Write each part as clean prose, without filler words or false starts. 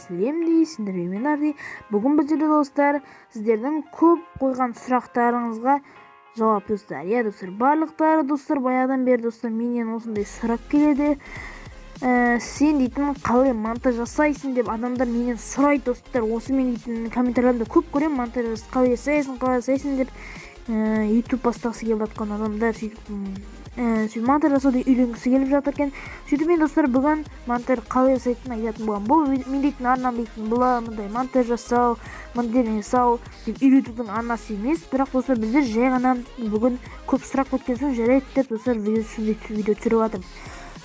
сәлем дейсіңдер менің бүгін бұл жерде достар сіздердің көп қойған сұрақтарыңызға жауап достар. Достар, барлықтары достар баяғыдан бері достар менен осындай сұрап келеді. Сен дейтін қалай монтаж жасайсың деп адамдар менен сұрайды достар. Осы мен дейтін комментарияларда көп көремін, монтаж қалай жасайсың деп YouTube бастағысы келіп жатқан адамдар сөйтіп монтаж жасауды үйренгісі келіп жатыр екен. Сөйтіп мен достар бүгін монтаж қалай жасайтынын айтатын боламын. Бұл мен дейтін арнам дейтін мындай монтаж жасау, модель жасау деп үйретудің арнасы емес. Бірақ достар біздер жай ғана бүгін көп сұрақ өткен соң жарайды деп достар видео түсіріп жатырмын.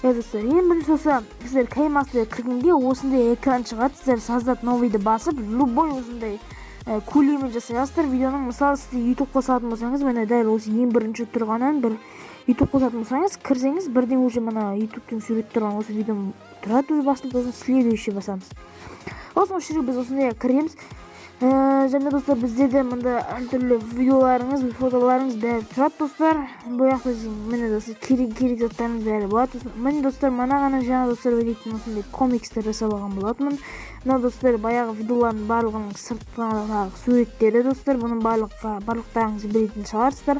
Достар, ең бірінші сіздер каймасына кіргенде осындай экран шығады. Сіздер создать новыйды басып, любой осындай көлемін жасайсыздар. Видеоның мысалы сізде YouTube қосатын болсаңыз, міне дәл осы ең бірінші тұрғаннан бір YouTube қосатын болсаңыз, кірсеңіз бірден уже мына YouTube-тың сурет тұрған осы видео тұрады. Басында сосын следующий басамыз. Осы үшін біз осындай кіреміз. Және достар, біздерде мында әртүрлі видеоларыңыз, фотоларыңыз бәрі тұрады достар. Бұл жақта міне достар керек заттарыңыз бәрі болады. Міне достар, мына ғана жаңа достар ойлайтын осындай комикстер жасап алған болатынмын. Мына достар баяғы видеолардың барлығының сыртындағы суреттері достар. Бұның барлықтарыңыз білетін шығарсыздар.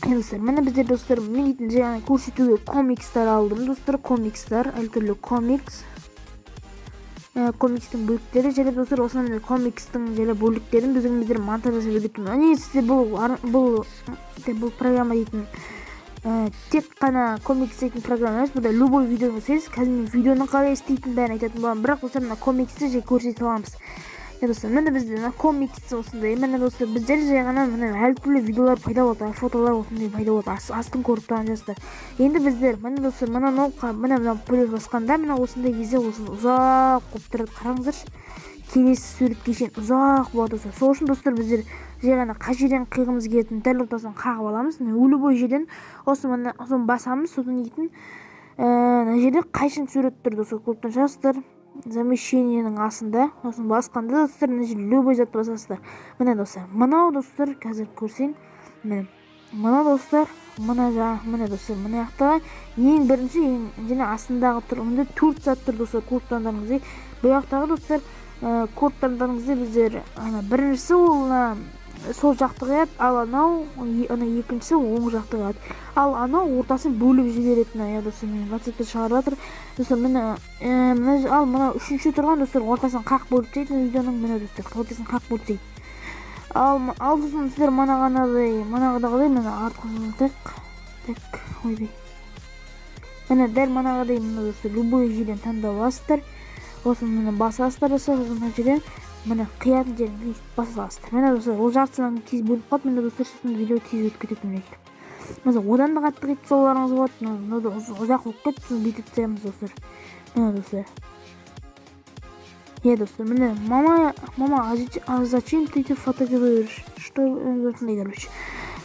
Достар, міне біздер достар мен дейтін жаңа көрсетуге комикстер алдым достар. Комикстер, әртүрлі комикстің бөліктері және достар осындай комикстің және бөліктерін біздер монтаж жасап үйретемін. Әне сізде бұл программа дейтін тек қана комикс дейтін программа емес, бұда любой видеоны жасайсыз. Қазір мен видеоны қалай істейтінін бәрін айтатын боламын. Бірақ достар мына комиксті жай көрсете аламыз. Достар, міне бізде мына комикс осындай. Міне достар, біздер жай ғана міне әртүрлі видеолар пайда болады, фотолар осындай пайда болады. Астын көріп тұрған жастар. Енді біздер міне достар, мына плюс басқанда міне осындай кезде ұзақ болып тұрады. Қараңыздаршы. Келесі суретке шейін ұзақ болады достар. Сол үшін достар біздер жай ғана қай жерден қиғымыз келетін дәл ортасынан қағып аламыз. Любой жерден осыны басамыз, содан кейін мына жерде қайшын сурет тұр достар. Көріп тұрсыздар. Замещениенің астында осын басқанда достар мына жерде любой затты басасыздар. Міне достар, мынау достар қазір көрсең, мына достар, мына достар, мына жақтағы ең бірінші және астындағы тұр. Мында 4 зат тұр достар. Кодтандарыңызды бұл жақтағы достар кодтандарыңызды біздер біріншісі ол сол жақты қояды, ал анау екіншісі оң жақты қояды. Ал анау ортасын бөліп жіберетін достар, мен WhatsApp-та шығарып жатыр. Достар, мына үшінші тұрған достар ортасын қақ бөліп тастайды. Видеоның міне достар ортасын қақ бөліп тастайды. Ал достар сіздер манағыдай міне артқызын ойбай. Міне дәл манағыдай міне достар любой жерден таңдап аласыздар. Осыны міне басасыздар достар, мына жерден міне қиятын жерін басасыздар. Міне достар, ол жартысынан тез бөліп қалып, міне достар сосын видео тез өтіп кететін өйтіп. Одан да қатты кетіп салуларыңыз болады. Мына ұзақ болып кетіп, сосын бүйтіп тастаймыз достар. Міне достар. Достар, міне мама, а зачем ты эти фото делаешь? Что осындай короче.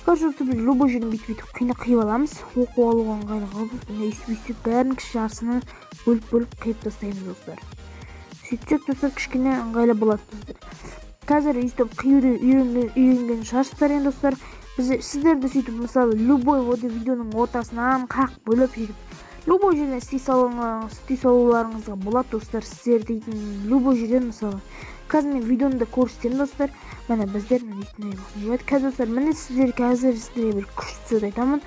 Короче, достар, біз любой жерін бүйтіп қиып аламыз. Оқу алуға ыңғайлы қылып, өйстіп бәрін кіші жарысынан бөліп қиып тастаймыз достар. Сөйтсек достар кішкене ыңғайлы болады достар. Қазір өйстіп қиюды үйренген шығарсыздар енді достар. Сіздерді сөйтіп мысалы любой видеоның ортасынан қақ бөліп сөйтіп любой жерден істей салуларыңызға болады достар. Сіздер дейтін любой жерден мысалы қазір мен видеоны көрсетемін достар. Міне біздер қазір достар, міне сіздерге бір күшті айтамын.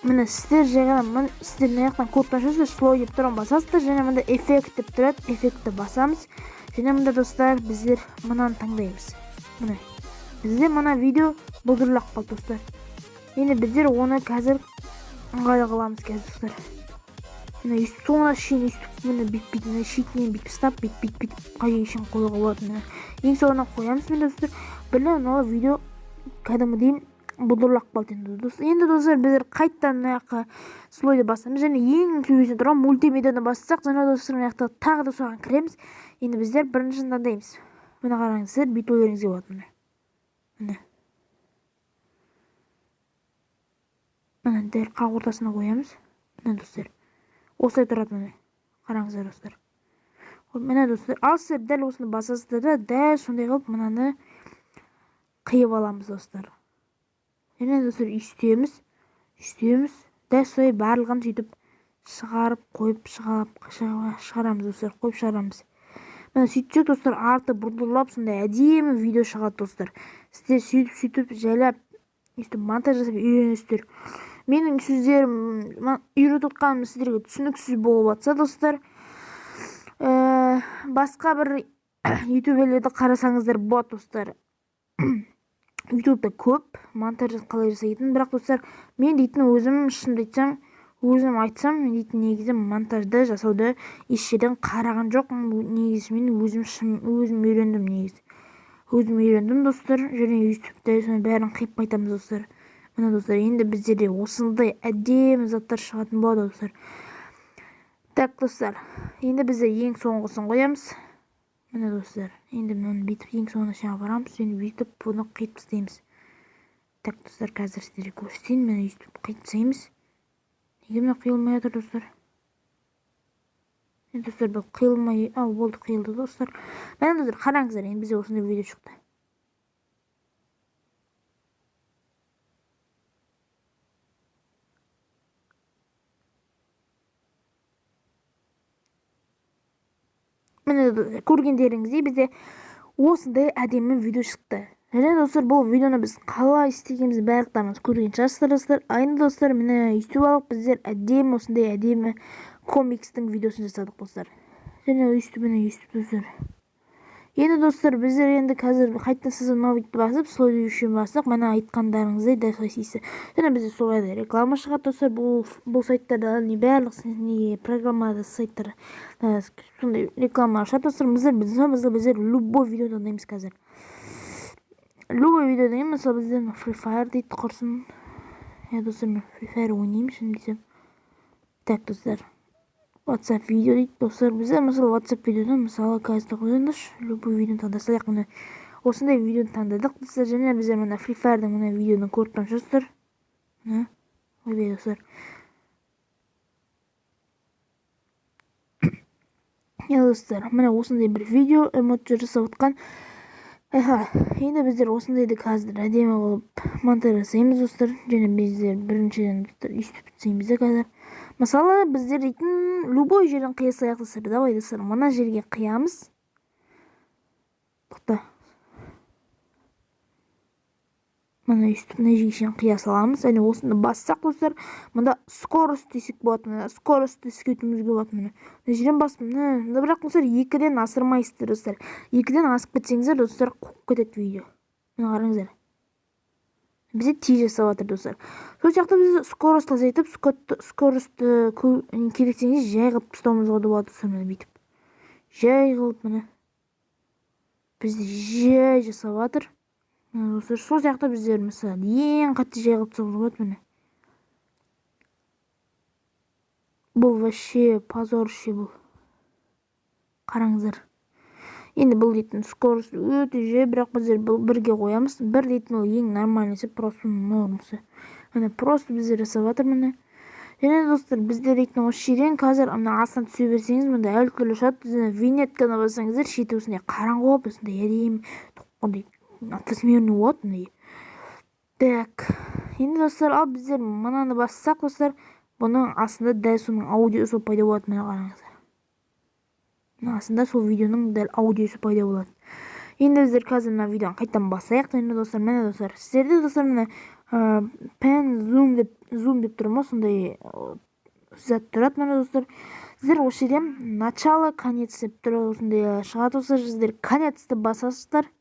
Міне сіздер жайған сіздер мына жақтан кодтан шығасыздар, слой деп тұрған басасыздар, және мында эффект деп тұрады, эффектті басамыз. Және мында достар біздер мынаны таңдаймыз. Міне бізде мына видео бұлдырлап қалды достар. Енді біздер оны қазір ыңғайлы қыламыз қазір достар. Міне соңына шейін міне бүйтіп міне шетінен бүйтіп ұстап бүйтіп қай жерге қоюға болады. Ең соңына қоямыз міне достар. Мына видео кәдімгідей бұлдырлап қалды енді достар. Енді достар біздер қайттан мына жаққа слойды басамыз және ең төбесінде тұрған мультимедианы бассақ, жаңа достар мына жақта тағы да соған кіреміз. Енді біздер біріншісін таңдаймыз. Міне қараңыздар, бүйтіп ойларыңызға болады міне. Міне дәл қақ ортасына қоямыз. Міне достар. Осылай тұрады міне. Қараңыздар достар. Міне достар, ал сіздер дәл осыны басасыздар да, дәл сондай қылып мынаны қиып аламыз достар. Және достар, үстеміз, дәл солай барлығын сөйтіп шығарып қойып шығарамыз достар, қойып шығарамыз. Міне сөйтсек достар, арты бұрдылап сондай әдемі видео шығады достар. Сіздер сөйтіп жайлап монтаж жасап үйренесіздер. Менің сөздерім үйретіп отқаным сіздерге түсініксіз болып жатса достар, басқа бір ютуберлерді қарасаңыздар болады достар. ютубта көп монтаж қалай жасайтын, бірақ достар, мен дейтін өзім айтсам, мен дейтін негізі монтажды жасауды еш жерден қараған жоқпын. Негізі мен өзім үйрендім негізі. Өзім үйрендім достар, және ютубта соны бәрін қиып айтамыз достар. Міне достар, енді біздерде осындай әдемі заттар шығатын болады достар. Так достар, енді бізде ең соңғысын қоямыз. Міне достар, енді мынаны бүйтіп ең соңына шейін барамыз, және бүйтіп бұны қиып тастаймыз. Так достар, қазір сіздерге көрсетейін. Міне өйстіп қиып тастаймыз. Неге мына қиылмай жатыр достар? Достар, бұл қиылмай, болды, қиылды достар. Міне достар, қараңыздар, енді бізде осындай видео шықты. Міне көргендеріңіздей бізде осындай әдемі видео шықты. Және достар, бұл видеоны біз қалай істегенімізді барлықтарыңыз көрген шығарсыздар достар. Айны достар, міне өйстіп алып біздер әдемі осындай әдемі комикстің видеосын жасадық достар. Және өйстіп достар. Енді достар, біздер енді қазір қайтадан сіздің новикті басып, слойды үшін басып, мына айтқандарыңыздай дәл солай. Және бізде солай да реклама шығады достар. Бұл сайттарда барлық программада сайттар сондай реклама шығады достар. Біздер любой видео таңдаймыз қазір. Любой видео деймін, мысалы бізден Free Fire дейді құрсын. Достар, мен Free Fire ойнаймын шын десем. Так достар, WhatsApp видео дейді достар. Біздер мысалы WhatsApp видеодан мысалы қазір қойыңыз, любой видеоны таңдасақ, міне осындай видеоны таңдадық достар. Және біздер мына Free Fire'дың мына видеоны көріп тұрсыз достар. Ойбай достар. Достар, міне осындай бір видео эмоджи жасап отқан. Енді біздер осындайды қазір әдемі қылып монтаж жасаймыз достар. Және біздер біріншіден достар өйстіп түсейміз қазір. Мысалы біздер дейтін любой жерден қиясайық достар. Давай достар, мына жерге қиямыз. Тоқта. Мына өйстіп мына жерге шейін қия саламыз. Және осыны бассақ достар, мында скорость десек болады. Мына скорость десек өтімізге болады. Мына жерден басып, бірақ достар 2-ден асырмайсыздар достар. 2-ден асып кетсеңіздер достар, қуып кетеді видео. Мына қараңыздар. Бізде тез жасап жатыр достар. Сол сияқты біз скорость азайтып, скорость керексеңіз жай қылып ұстауымызға да болады достар. Мына бүйтіп. Жай қылып мына. Бізде жай жасап жатыр. Достар, сол сияқты біздер мысалы ең қатты жай қылып тұсауымызға болады. Міне. Бұл вообще позорище бұл. Қараңыздар. Енді бұл дейтін скорость өте жай, бірақ біздер бұл бірге қоямыз. Бір дейтін ол ең нормальнесі, просто нормасы. Міне просто біздер жасап жатыр міне. Және достар, біздер дейтін осы жерден қазір астан түсе берсеңіз, мында әл түрлі шығады. Винетканы бассаңыздар, шеті осындай қараңғы болып, осындай әдемі тоққандай атмосферный болады. Так, енді достар, ал біздер мынаны бассақ достар, бұның астында дәл соның аудиосы пайда болады. Міне қараңыздар. Астында сол видеоның дәл аудиосы пайда болады. Енді біздер қазір мына видеоны қайтадан басайық. Енді достар, міне достар, сіздерде достар міне пен зум деп тұрмы, сондай зат тұрады. Міне достар, сіздер осы жерден начало, конец деп тұрады, осындай шығады достар. Сіздер конецті басасыздар.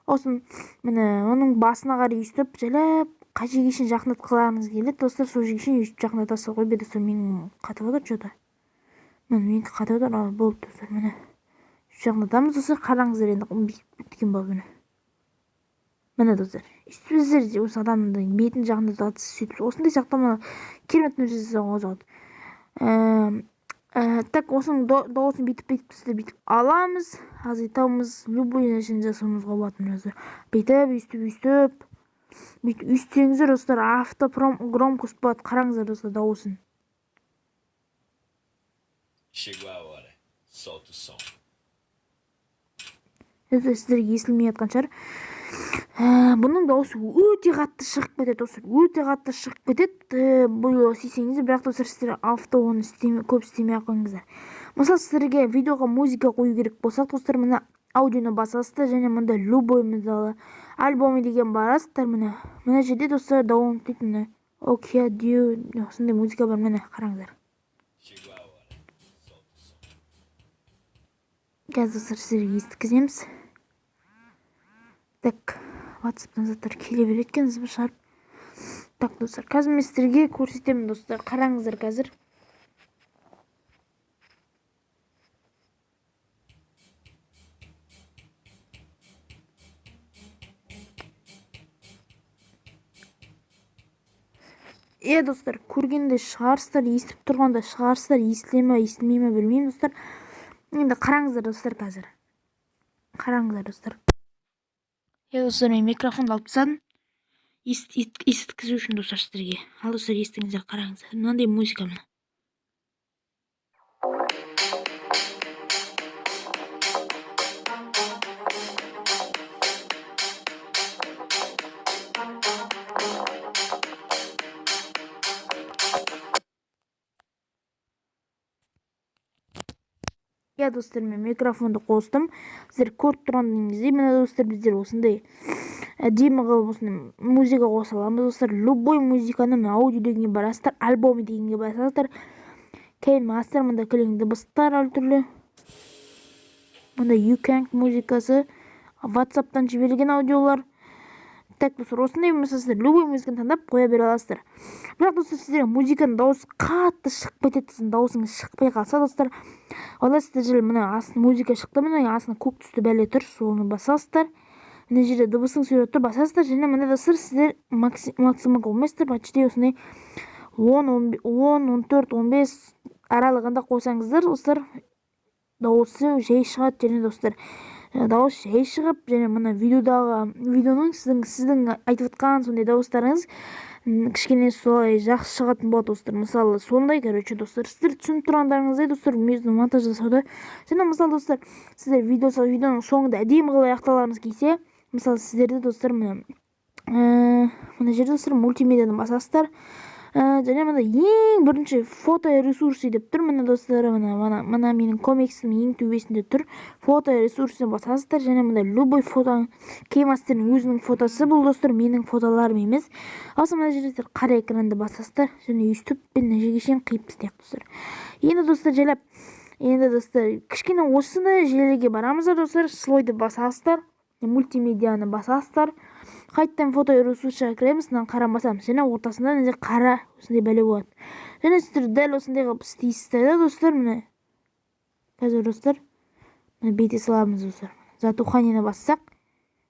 Осын міне оның басына қарай өйстіп, жайлап қай жерге шейін жақындат қыларыңыз келеді достар. Сол жерге шейін өйстіп жақындатасыз ғой. Достар, менің қатып отыр что-то. Мен қатып отыр, болды достар. Міне жақындатамыз достар. Қараңыздар, енді біткен болды міне. Міне достар, біздер осы адамның бетін жақындатасыз, сөйтіп осындай сияқты керемет нәрсе жасауға болады. Так, осының дауысын бүйтіп бүйтіп аламыз, азайтамыз, любой нәрсені жасауымызға болады. Бүйтіп өйстсеңіздер достар, автогромкость болады. Қараңыздар достар, дауысын. Chegou a hora. Solta o som. Сіздерге естілмей жатқан шығар. Бұның дауысы өте қатты шығып кетеді достар, өте қатты шығып кетеді. Бұл істесеңіздер, бірақ достар сіздер авто оны көп істемей ақ қойыңыздар. Мысалы сіздерге видеоға музыка қою керек болса достар, мына аудионы басасыздар және мында любой мысалы альбомы деген барасыздар. Мына жерде достар даун дейді, мына окей дю осындай музыка бар, міне қараңыздар. Қазір достар сіздерге естіткіземіз. Так, WhatsApp-тан заттар келе береді екен, звук шығарып. Так, достар, қазір мен сіздерге көрсетемін достар. Қараңыздар қазір. Достар, көргенде шығарсыздар, естіп тұрғанда шығарсыздар, естіле ме, естілмей ме білмеймін достар. Енді қараңыздар достар қазір. Қараңыздар достар. Достар, мен микрофонды алып тастадым. Есіткізу үшін достар сіздерге. Ал достар, естіңіздер, қараңыздар. Мынандай музыка мына. Достар, мен микрофонды қостым. Сіздер көріп тұрғаныңыздай, мына достар біздер осындай әдемі қылып осындай музыка қоса аламыз достар. Любой музыканы аудио дегенге барасыздар, альбомы дегенге басасыздар. Кейін мастер мында кілең дыбыстар әртүрлі. Мында YouCank музыкасы, WhatsApp-тан жіберілген аудиолар. Так, достар, осындай сіздер любой музыканы таңдап қоя бере аласыздар. Бірақ достар, сіздерге музыканың дауысы қатты шығып кетеді, сіздің даусыңыз шықпай қалса достар, онда сіздер мына астына музыка шықты, мына астына көк түсті бәле тұр, соны басасыздар. Мына жерде дыбыстың суреті тұр, басасыздар. Және мына достар сіздер максимум қоймайсыздар, почти осындай 10, 14, 15 аралығында қойсаңыздар достар, дауысы жай шығады. Және достар, дауыс жай шығып, және мына видеоның сіздің айтып отқан сондай дауыстарыңыз кішкене солай жақсы шығатын болады достар. Мысалы сондай, достар, сіздер түсініп тұрғандарыңыздай достар, өзінің монтаж жасауда. Және мысалы достар, сіздер видеоның соңында әдемі қылып аяқталарыңыз келсе, мысалы сіздерде достар мына жерде достар мультимедияны басасыздар. Және мына ең бірінші фото ресурсы деп тұр. Мына достар, мына менің комиксім ең төбесінде тұр. Фото ресурсына басасыздар. Және мына любой фото, кеймастердің өзінің фотосы, бұл достар менің фотоларым емес. Осы мына жерде қара экранды басасыздар. Және өстіп пен нәжеге шейін қиып тастайық достар. Енді достар жайлап, кішкене осыны желіге барамыздар достар. Слойды басасыздар. Мультимедияны басасыздар. Қайттан фото ресурсына кіреміз, қара басамыз. Және ортасында қара осындай бәле болады. Және сіздер дәл осындай қылып істейсіздер достар. Міне қазір достар, міне бейте саламыз достар. Затуханины бассақ,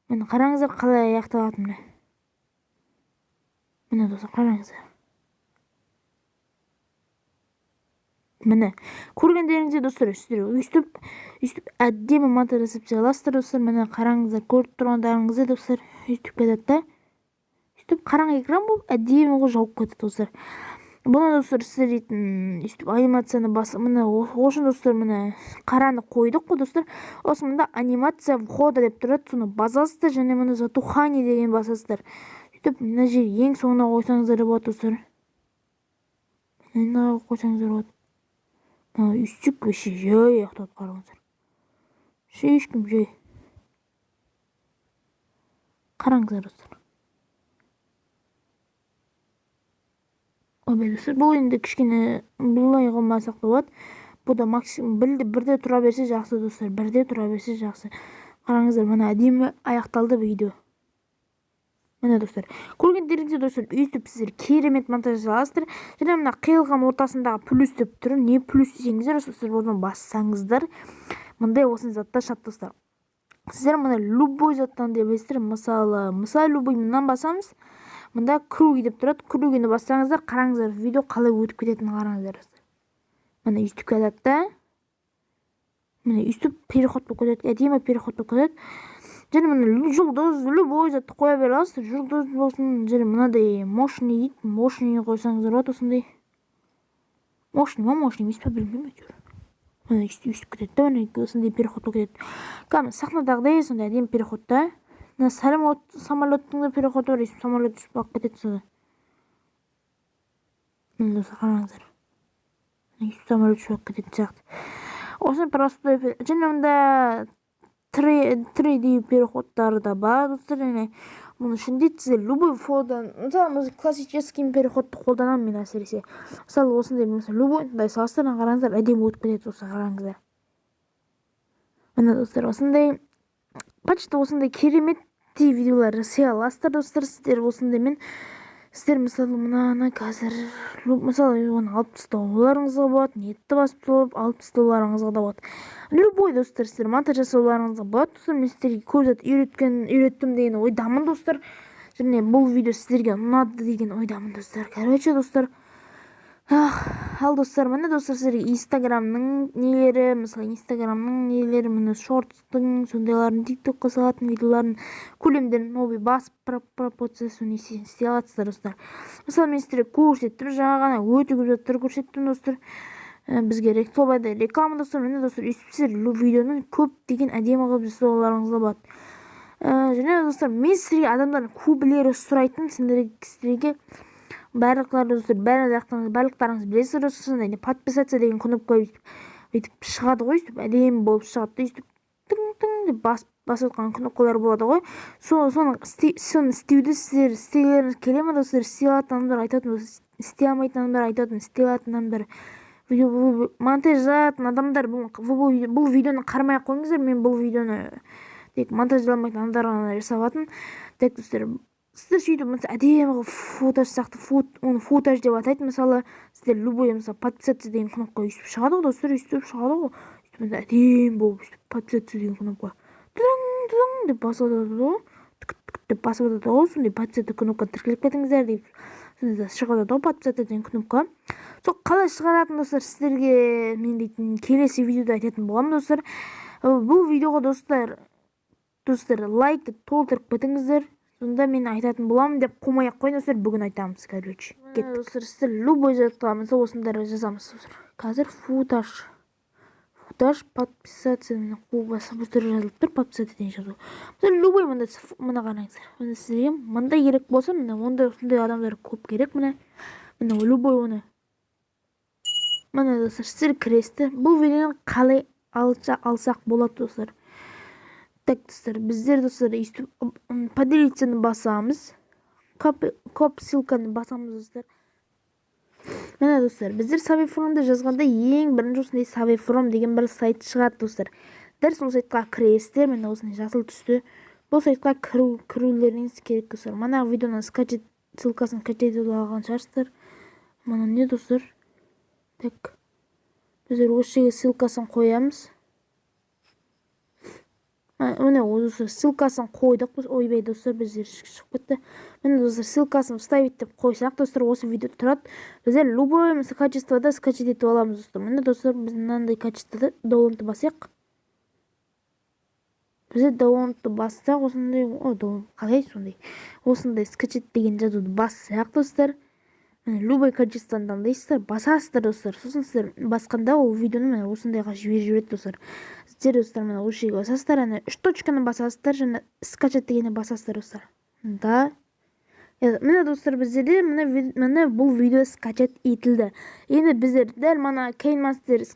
міне қараңыздар қалай аяқталады. Міне достар, қараңыздар. Міне көргендеріңізде достар, сіздер өйстіп әдемі монтаж жасап аласыздар достар. Міне қараңыздар, көріп тұрғандарыңызды достар, өйстіп кетеді. Өйстіп қараң экран болып әдемі қылып жауып кетеді достар. Бұны достар сіздер өйстіп анимацияны басып, міне осы достар, міне қараны қойдық қой достар. Осы мында анимация входа деп тұрады, соны басасыздар. Және міне затухани деген басасыздар. Өйстіп мына жер ең соңына қойсаңыздар болады достар. Мына қойсаңыздар болады. Үстік өші жай ақтап қараңыздар. Ешкім жай. Қараңыздар достар. Достар, бұл енді кішкене бұлай қылмасақ та болады. Бұл да максимум бірде тұра берсе жақсы достар. Бірде тұра берсе жақсы. Қараңыздар, мына әдемі аяқталды видео. Міне достар, көргендеріңізде достар, өйстіп сіздер керемет монтаж жасаласыздар. Және мына қиылған ортасындағы плюс деп тұр. Не плюс десеңіздер, сіздер одан бассаңыздар, мындай осындай заттар шығады достар. Сіздер мына любой заттан деп білесіздер. Мысалы любой мындан басамыз. Мында круги деп тұрады. Кругіні бассаңыздар, қараңыздар, видео қалай өтіп кететінін қараңыздар. Міне өйстіп кетеді да. Міне өйстіп переход болып кетеді, әдемі переход болып кетеді. Және мына жұлдыз, любой затты қоя бере аласыздар. Жұлдыз болсын, және мынадай мощный дейді. Мощный қойсаңыздар болады осындай. Мощный емес пе, білмеймін әйтеуір. Мына өйстіп кетеді да, мына осындай переход болып кетеді. Кәдімгі сахнадағыдай сондай әдемі переход та. мына самолеттің да переходы бар, самолет ұшып алып кетеді сонда. Міне қараңыздар. Самолет ұшып алып кететін сияқты. Осыны просто және онда 3D переходтары да бар достар. Және мұның ішінде сіздер любой фотодан, мысалы классический переходты қолданамын мен әсіресе. Мысалы осындай любойдай салыстырған қараңыздар, әдемі өтіп кетеді осы қараңыздар. Міне достар, осындай почта осындай керемет видеолар жасай аласыздар достар. Сіздер осындаймен сіздер мысалы мынаны қазір мысалы оны алып тастауларыңызға болады, нетті басып салып алып тастауларыңызға да болады. Любой достар, сіздер монтаж жасауларыңызға болады достар. Мен сіздерге көп зат үйреттім деген ойдамын достар. Және бұл видео сіздерге ұнады деген ойдамын достар. Короче достар, ал достар, міне достар, сіздерге инстаграмның нелері, мысалы инстаграмның нелері, міне шортстың сондайларын, тиктокқа салатын видеоларын көлемдерін новый басып пропорциясын істей аласыздар достар. Мысалы мен сіздерге көрсеттім, жаңа ғана өте көп заттар көрсеттім достар. Бізге собайда реклама достар. Міне достар, сіздер видеоны көп деген әдемі қылып жасауларыңызға болады. Және достар, мен сіздерге адамдардың көбілері сұрайтын сіздерге барлықтарыңыз білесіздер достар. Подписаться деген кнопка өйтіп шығады ғой, әдемі болып шығады. Өйтіп тың деп басып отқан кнопкалар болады ғой. Соны істеуді сіздер істегілеріңіз келе ме достар? Істей алатын адамдар айтатын, істей алмайтын адамдар айтатын, істей алатын адамдар, монтаж жасайтын адамдар бұл видеоны қармай қойыңыздар. Мен бұл видеоны тек монтаждаламайтын адамдарға жасап алатын. Тек достар, сіздер сөйтіп әдемі футаж сияқты, оны футаж деп атайды. Мысалы сіздер любой подписаться деген кнопка өйстіп шығады ғой достар, өйстіп шығады ғой. Әдемі болып подписаться деген кнопка тың деп басып атады, деп басып атады ғой. Сондай подписаться кнопка тіркеліп кетіңіздер деп шығады ғой, подписаться деген кнопка. Сол қалай шығаратын достар, сіздерге мен дейтін келесі видеода айтатын боламын достар. Бұл видеоға достар лайкты толтырып кетіңіздер. Сонда мен айтатын боламын деп қоймай-ақ қойын достар, бүгін айтамыз. Короче, достар, сіздер любой затқа мысалы осындары жазамыз достар. Қазір футаж подписаться мен қуғасы бұстыр жазылып тұр, подписаться деген жазу. Любой мына қараңыздар. Сіздерге мындай керек болса, міне осындай адамдар көп керек. Міне любой оны. Міне достар, сіздер кіресті. Бұл видеоны қалай алсақ болады достар. Так достар, біздер достар поделиться басамыз. Коп ссылканы басамыз достар. Міне достар, біздер Savvyforum жазғанда ең бірінші осындай Savvyforum деген бір сайт шығады достар. Дәл сол сайтқа кіресіздер. Міне осындай жасыл түсті. Бұл сайтқа кірулеріңіз керек достар. Мына видеоның ссылкасын скачать алған шығарсыздар. Мына не достар? Так. Біздер осы жерге ссылкасын қоямыз. Міне осы ссылкасын қойдық біз. Ойбай достар, біздер шығып кетті. Міне достар, ссылкасын вставить деп қойсақ достар, осы видео тұрады. Біздер любой качествода скачать етіп аламыз достар. Міне достар, біз мынандай качествода downloadты бассақ. Біздер downloadты бассақ, осындай, қалай сондай. Осындай скачать деген жазуды бассақ достар. Любой качествоны таңдайсыздар, басасыздар достар. Сосын сіздер басқанда ол видеоны осындайға жібереді достар. Сіздер достар осы жерге басасыздар, 3 точканы басасыздар, және скачать дегенді басасыздар достар. Да. Міне достар, біздерде бұл видео скачать етілді. Енді біздер дәл мана KineMaster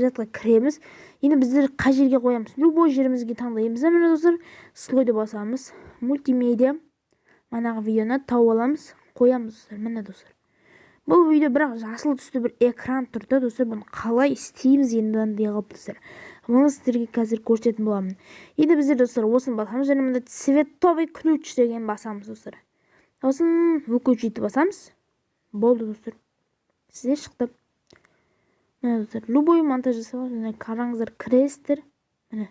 жатқа кіреміз. Енді біздер қай жерге қоямыз? Любой жерімізге таңдаймыз. Міне достар, слойды басамыз. Мультимедиа. Манағы видеоны тауып аламыз. Қоямыз достар. Міне достар. Бұл видео бірақ жасыл түсті бір экран тұрды достар. Бұны қалай істейміз ендідан дей қалып достар. Мұны сіздерге қазір көрсететін боламын. Енді біздер достар осын басамыз. Және мұнда цветовый ключ деген басамыз достар. Осын выключить басамыз. Болды достар. Сіздер шықты. Міне достар. Любой монтаж жасауға қараңыздар, кіресіздер. Міне.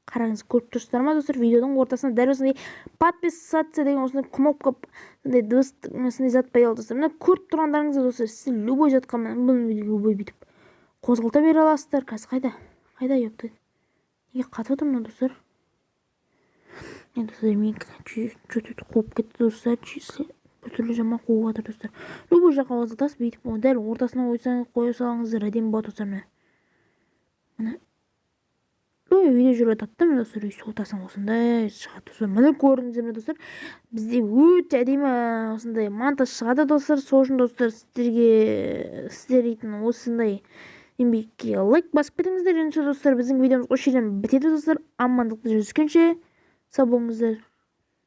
Қараңыз, көріп тұрсыздар ма достар? Видеоның ортасына дәл осындай подписаться деген осындай кнопка осындай зат пайдалы достар. Мына көріп тұрғандарыңызды достар, сіз любой затқа бұл любой бүйтіп қозғалта бере аласыздар. Қазір қайда ептайды? Неге қатып отыр мына достар? Достар, мен что-то қуып кетті достар. Біртүрлі жаман қуып жатыр достар. Любой жаққа қозғалтасыз, бүйтіп дәл ортасына қоя салыңыздар, әдемі болады достар. Міне видео жүріп жатады да міне достар, үй суытасың осындай шығады достар. Міне көрдіңіздер ме достар, бізде өте әдемі осындай монтаж шығады достар. Сол үшін достар, сіздер дейтін осындай еңбекке лайк басып кетіңіздер. Енді достар, біздің видеомыз осы жерден бітеді достар. Амандықта жүздескенше сау болыңыздар.